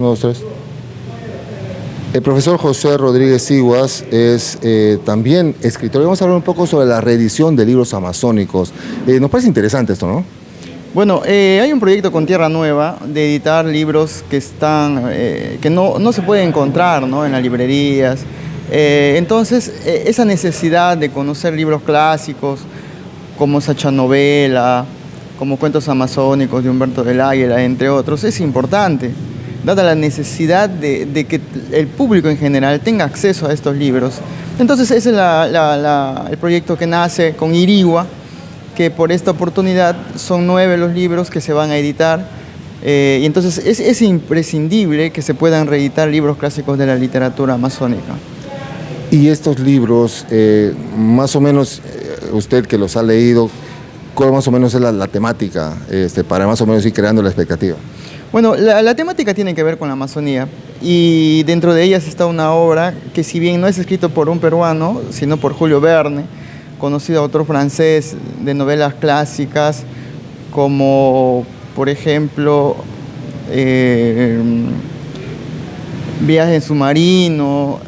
Uno, dos, tres. El profesor José Rodríguez Siguas es también escritor. Vamos a hablar un poco sobre la reedición de libros amazónicos. Nos parece interesante esto, ¿no? Bueno, hay un proyecto con Tierra Nueva de editar libros que no se pueden encontrar, ¿no?, en las librerías. Entonces, esa necesidad de conocer libros clásicos como Sacha Novela, como Cuentos Amazónicos de Humberto del Águila, entre otros, es importante, dada la necesidad de que el público en general tenga acceso a estos libros. Entonces, ese es el proyecto que nace con Irigua, que por esta oportunidad son 9 los libros que se van a editar, y entonces es imprescindible que se puedan reeditar libros clásicos de la literatura amazónica. Y estos libros, más o menos, usted que los ha leído, ¿cuál más o menos es la temática, para más o menos ir creando la expectativa? Bueno, la temática tiene que ver con la Amazonía, y dentro de ellas está una obra que, si bien no es escrito por un peruano, sino por Julio Verne, conocido autor francés de novelas clásicas como, por ejemplo, Viaje en submarino,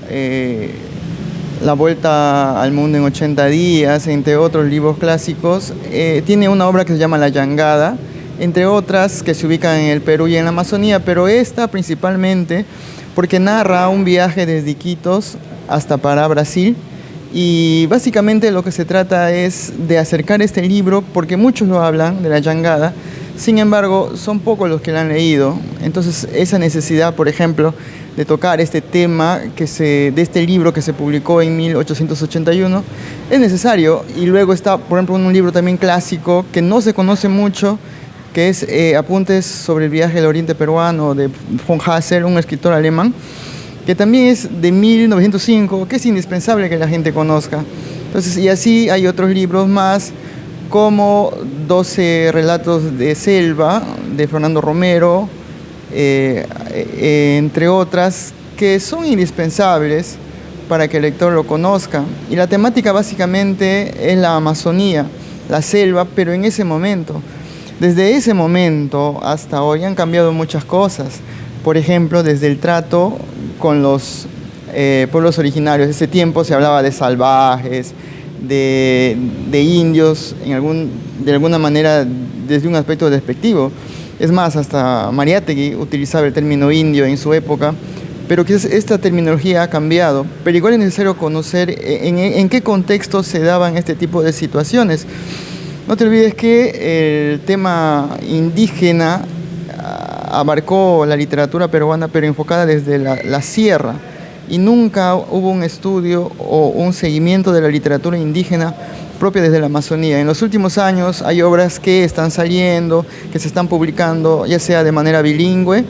La vuelta al mundo en 80 días, entre otros libros clásicos. Tiene una obra que se llama La Jangada, entre otras que se ubican en el Perú y en la Amazonía, pero esta principalmente porque narra un viaje desde Iquitos hasta Pará, Brasil. Y básicamente lo que se trata es de acercar este libro, porque muchos lo hablan de La Jangada, sin embargo son pocos los que lo han leído. Entonces esa necesidad, por ejemplo, de tocar este tema de este libro que se publicó en 1881 es necesario. Y luego está, por ejemplo, un libro también clásico que no se conoce mucho, que es Apuntes sobre el viaje al Oriente Peruano, de von Hassel, un escritor alemán, que también es de 1905, que es indispensable que la gente conozca. Entonces, y así hay otros libros más, como 12 relatos de selva, de Fernando Romero, entre otras, que son indispensables para que el lector lo conozca. Y la temática básicamente es la Amazonía, la selva, pero en ese momento. Desde ese momento hasta hoy han cambiado muchas cosas. Por ejemplo, desde el trato con los pueblos originarios. Ese tiempo se hablaba de salvajes, de indios, de alguna manera desde un aspecto despectivo. Es más, hasta Mariátegui utilizaba el término indio en su época, pero que esta terminología ha cambiado. Pero igual es necesario conocer en qué contexto se daban este tipo de situaciones. No te olvides que el tema indígena abarcó la literatura peruana, pero enfocada desde la sierra, y nunca hubo un estudio o un seguimiento de la literatura indígena propia desde la Amazonía. En los últimos años hay obras que están saliendo, que se están publicando, ya sea de manera bilingüe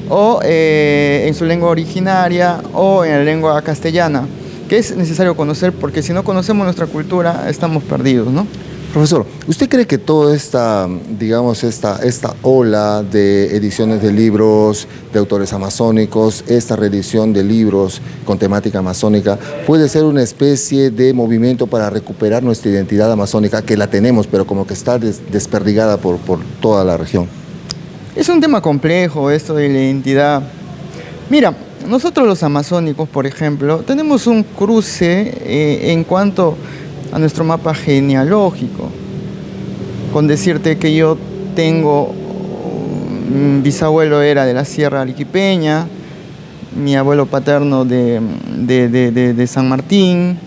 o en su lengua originaria o en la lengua castellana, que es necesario conocer, porque si no conocemos nuestra cultura estamos perdidos, ¿no? Profesor, ¿usted cree que toda esta, digamos, esta ola de ediciones de libros de autores amazónicos, esta reedición de libros con temática amazónica, puede ser una especie de movimiento para recuperar nuestra identidad amazónica, que la tenemos, pero como que está desperdigada por toda la región? Es un tema complejo esto de la identidad. Mira, nosotros los amazónicos, por ejemplo, tenemos un cruce en cuanto a nuestro mapa genealógico, con decirte que yo tengo, mi bisabuelo era de la Sierra Arequipeña, mi abuelo paterno de San Martín,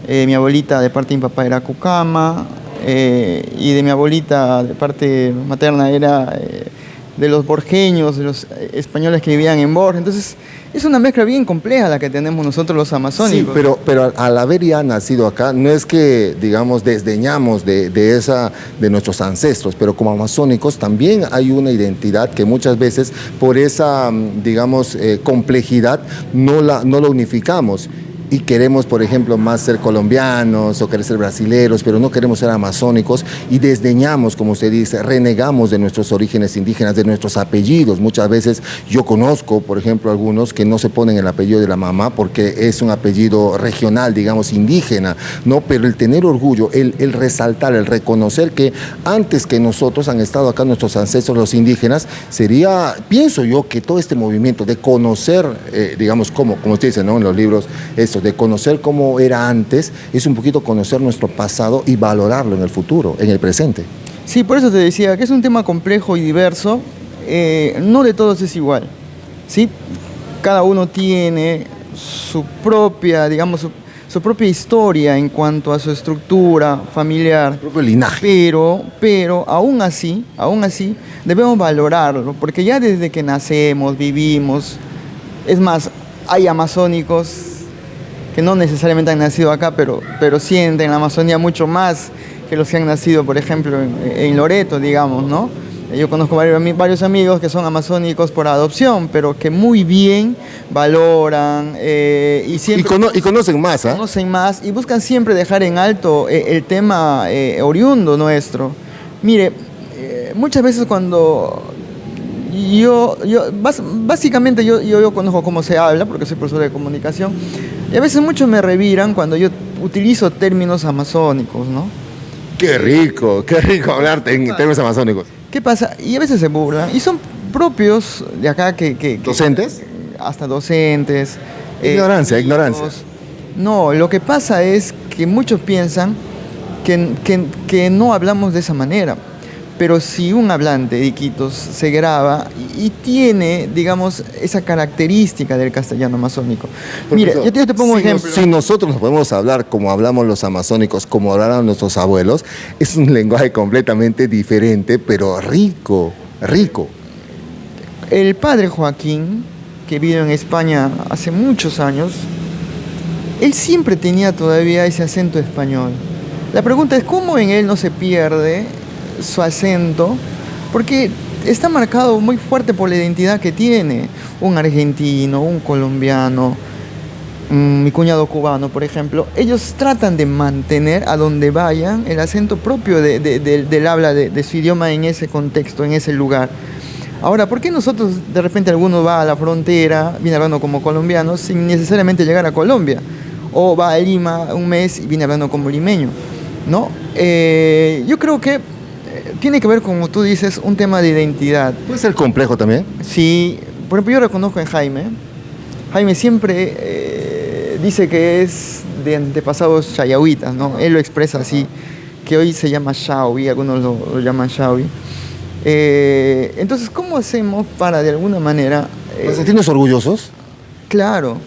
mi abuelita de parte de mi papá era Cucama, y de mi abuelita de parte materna era de los borjeños, de los españoles que vivían en Borja. Entonces, es una mezcla bien compleja la que tenemos nosotros los amazónicos. Sí, pero al haber ya nacido acá, no es que, digamos, desdeñamos de nuestros ancestros, pero como amazónicos también hay una identidad que muchas veces, por esa, digamos, complejidad, no la unificamos. y queremos, por ejemplo, más ser colombianos o querer ser brasileros, pero no queremos ser amazónicos y desdeñamos, como usted dice, renegamos de nuestros orígenes indígenas, de nuestros apellidos. Muchas veces yo conozco, por ejemplo, algunos que no se ponen el apellido de la mamá porque es un apellido regional, digamos, indígena, ¿no? Pero el tener orgullo, el resaltar, el reconocer que antes que nosotros han estado acá nuestros ancestros, los indígenas, sería, pienso yo, que todo este movimiento de conocer, digamos, como usted dice, ¿no? En los libros, eso, de conocer cómo era antes, es un poquito conocer nuestro pasado y valorarlo en el futuro, en el presente. Sí, por eso te decía que es un tema complejo y diverso, no de todos es igual, ¿sí? Cada uno tiene su propia, digamos, su propia historia en cuanto a su estructura familiar. El propio linaje. Pero aún así debemos valorarlo, porque ya desde que nacemos, vivimos, es más, hay amazónicos que no necesariamente han nacido acá, pero sienten la Amazonía mucho más que los que han nacido, por ejemplo, en Loreto, digamos, ¿no? Yo conozco varios amigos que son amazónicos por adopción, pero que muy bien valoran y siempre... Y conocen más, ¿ah? Conocen más y buscan siempre dejar en alto el tema oriundo nuestro. Mire, muchas veces cuando básicamente yo conozco cómo se habla, porque soy profesor de comunicación, y a veces muchos me reviran cuando yo utilizo términos amazónicos, ¿no? Qué rico hablarte en términos amazónicos. ¿Qué pasa? Y a veces se burlan, y son propios de acá que ¿Docentes? Hasta docentes. Ignorancia. No, lo que pasa es que muchos piensan que no hablamos de esa manera. Pero si un hablante de Iquitos se graba y tiene, digamos, esa característica del castellano amazónico. Mira, yo te pongo un ejemplo. Si nosotros nos podemos hablar como hablamos los amazónicos, como hablaron nuestros abuelos, es un lenguaje completamente diferente, pero rico. El padre Joaquín, que vivió en España hace muchos años, él siempre tenía todavía ese acento español. La pregunta es, ¿cómo en él no se pierde su acento? Porque está marcado muy fuerte por la identidad que tiene un argentino, un colombiano, mi cuñado cubano, por ejemplo. Ellos tratan de mantener a donde vayan el acento propio del habla de su idioma en ese contexto, en ese lugar. Ahora, ¿por qué nosotros de repente alguno va a la frontera, viene hablando como colombiano, sin necesariamente llegar a Colombia? O va a Lima un mes y viene hablando como limeño, ¿no? Yo creo que tiene que ver, como tú dices, un tema de identidad. ¿Puede ser complejo también? Sí, por ejemplo, yo reconozco en Jaime. Jaime siempre dice que es de antepasados chayahuitas, ¿no? Él lo expresa así, que hoy se llama Shawi, algunos lo llaman Shawi. Entonces, ¿cómo hacemos para, de alguna manera... ¿Para sentirnos orgullosos? Claro.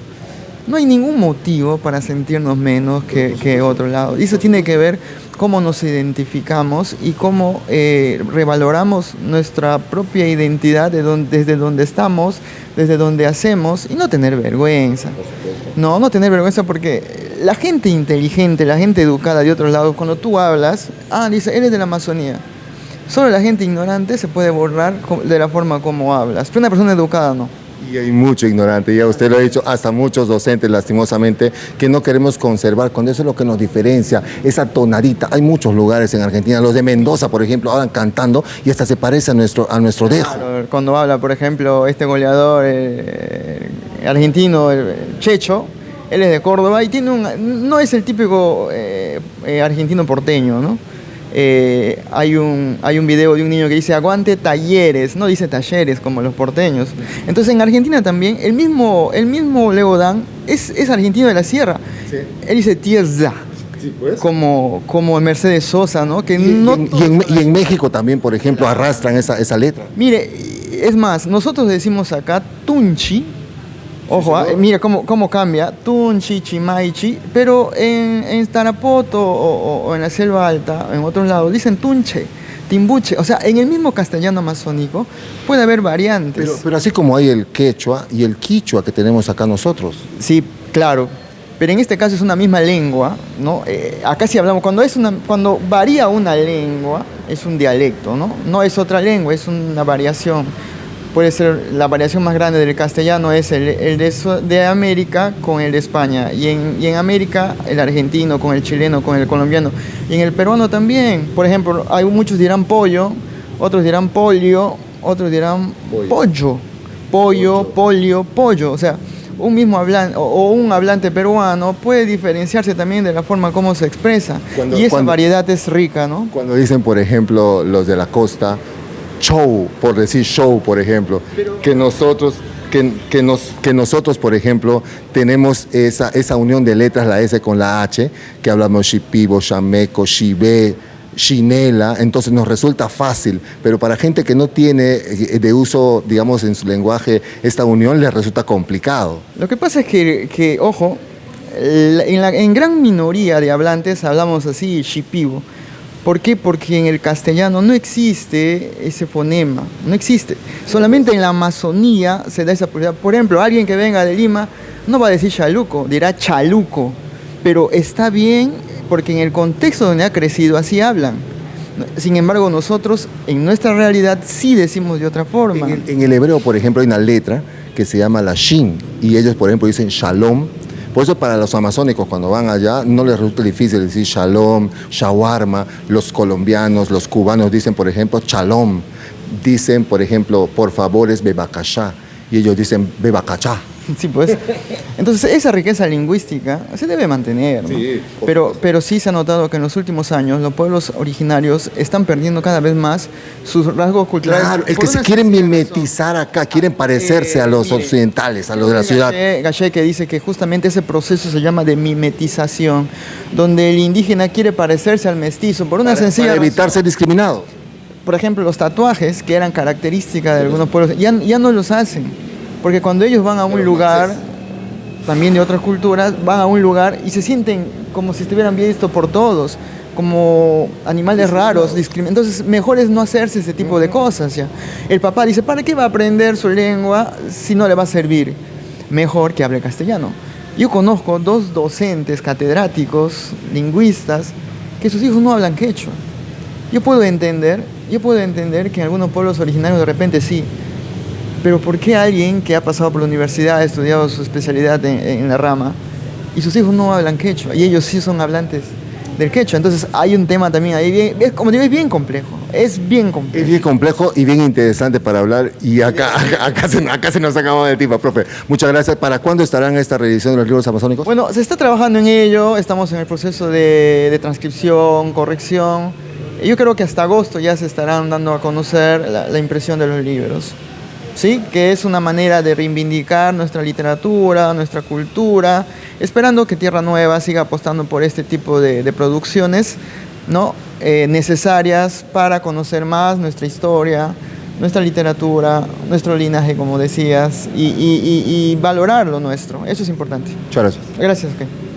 No hay ningún motivo para sentirnos menos que otro lado. Y eso tiene que ver cómo nos identificamos y cómo revaloramos nuestra propia identidad desde donde estamos, desde donde hacemos, y no tener vergüenza. No tener vergüenza, porque la gente inteligente, la gente educada de otros lados, cuando tú hablas, dice, eres de la Amazonía. Solo la gente ignorante se puede borrar de la forma como hablas, pero una persona educada no. Y hay mucho ignorante, ya usted lo ha dicho, hasta muchos docentes, lastimosamente, que no queremos conservar, cuando eso es lo que nos diferencia, esa tonadita. Hay muchos lugares en Argentina, los de Mendoza, por ejemplo, hablan cantando y hasta se parece a nuestro dejo. Claro, cuando habla, por ejemplo, este goleador argentino, el Checho, él es de Córdoba y no es el típico argentino porteño, ¿no? Hay un video de un niño que dice aguante Talleres, no dice Talleres como los porteños. Entonces en Argentina también el mismo Leo Dan es argentino de la sierra. Sí. Él dice tierra. Sí, pues. Como Mercedes Sosa, ¿no? Que y en México también, por ejemplo, arrastran esa letra. Mire, es más, nosotros decimos acá tunchi. Ojo, mira cómo cambia, Tunchi, Chimaichi, pero en Tarapoto o en la Selva Alta, en otros lados, dicen Tunche, Timbuche. O sea, en el mismo castellano amazónico puede haber variantes. Pero así como hay el quechua y el quichua que tenemos acá nosotros. Sí, claro. Pero en este caso es una misma lengua, ¿no? Acá sí hablamos, cuando varía una lengua, es un dialecto, ¿no? No es otra lengua, es una variación. puede ser la variación más grande del castellano es el de América con el de España, y en América el argentino con el chileno, con el colombiano, y en el peruano también. Por ejemplo, hay muchos dirán pollo, otros dirán polio, otros dirán pollo, o sea, un mismo hablante o un hablante peruano puede diferenciarse también de la forma como se expresa, y esa variedad es rica, ¿no? Cuando dicen, por ejemplo, los de la costa, show, por decir show, por ejemplo, que nosotros, por ejemplo, tenemos esa unión de letras, la S con la H, que hablamos shipibo, chameco, shibé, chinela, entonces nos resulta fácil, pero para gente que no tiene de uso, digamos, en su lenguaje esta unión, les resulta complicado. Lo que pasa es que ojo, en gran minoría de hablantes hablamos así, shipibo. ¿Por qué? Porque en el castellano no existe ese fonema, no existe. Solamente en la Amazonía se da esa posibilidad. Por ejemplo, alguien que venga de Lima no va a decir chaluco, dirá chaluco, pero está bien porque en el contexto donde ha crecido así hablan. Sin embargo, nosotros en nuestra realidad sí decimos de otra forma. En el hebreo, por ejemplo, hay una letra que se llama la shin, y ellos, por ejemplo, dicen shalom. Por eso para los amazónicos cuando van allá no les resulta difícil decir shalom, shawarma. Los colombianos, los cubanos dicen, por ejemplo, shalom. Dicen, por ejemplo, por favor es bebacachá, y ellos dicen bebacachá. Sí, pues. Entonces, esa riqueza lingüística se debe mantener, ¿no? Sí, pero sí se ha notado que en los últimos años los pueblos originarios están perdiendo cada vez más sus rasgos culturales. Claro, es que se quieren mimetizar acá, quieren parecerse a los occidentales, a los de la ciudad. Gachet, que dice que justamente ese proceso se llama de mimetización, donde el indígena quiere parecerse al mestizo por una sencilla para evitar razón. ser discriminado. Por ejemplo, los tatuajes, que eran características de algunos pueblos, ya no los hacen. Porque cuando ellos van a un lugar, también de otras culturas, van a un lugar y se sienten como si estuvieran vistos por todos, como animales raros, entonces mejor es no hacerse ese tipo de cosas, ¿ya? El papá dice, ¿para qué va a aprender su lengua si no le va a servir? Mejor que hable castellano. Yo conozco 2 docentes catedráticos, lingüistas, que sus hijos no hablan quechua. Yo puedo entender que en algunos pueblos originarios de repente sí. Pero ¿por qué alguien que ha pasado por la universidad, ha estudiado su especialidad en la rama, y sus hijos no hablan quechua, y ellos sí son hablantes del quechua? Entonces hay un tema también ahí, como digo, es bien complejo. Es bien complejo y bien interesante para hablar, y acá se nos acabó el tiempo, profe. Muchas gracias. ¿Para cuándo estarán esta reedición de los libros amazónicos? Bueno, se está trabajando en ello, estamos en el proceso de transcripción, corrección. Yo creo que hasta agosto ya se estarán dando a conocer la impresión de los libros. ¿Sí? Que es una manera de reivindicar nuestra literatura, nuestra cultura, esperando que Tierra Nueva siga apostando por este tipo de producciones, ¿no? Necesarias para conocer más nuestra historia, nuestra literatura, nuestro linaje, como decías, y valorar lo nuestro. Eso es importante. Muchas gracias. Gracias, Ken.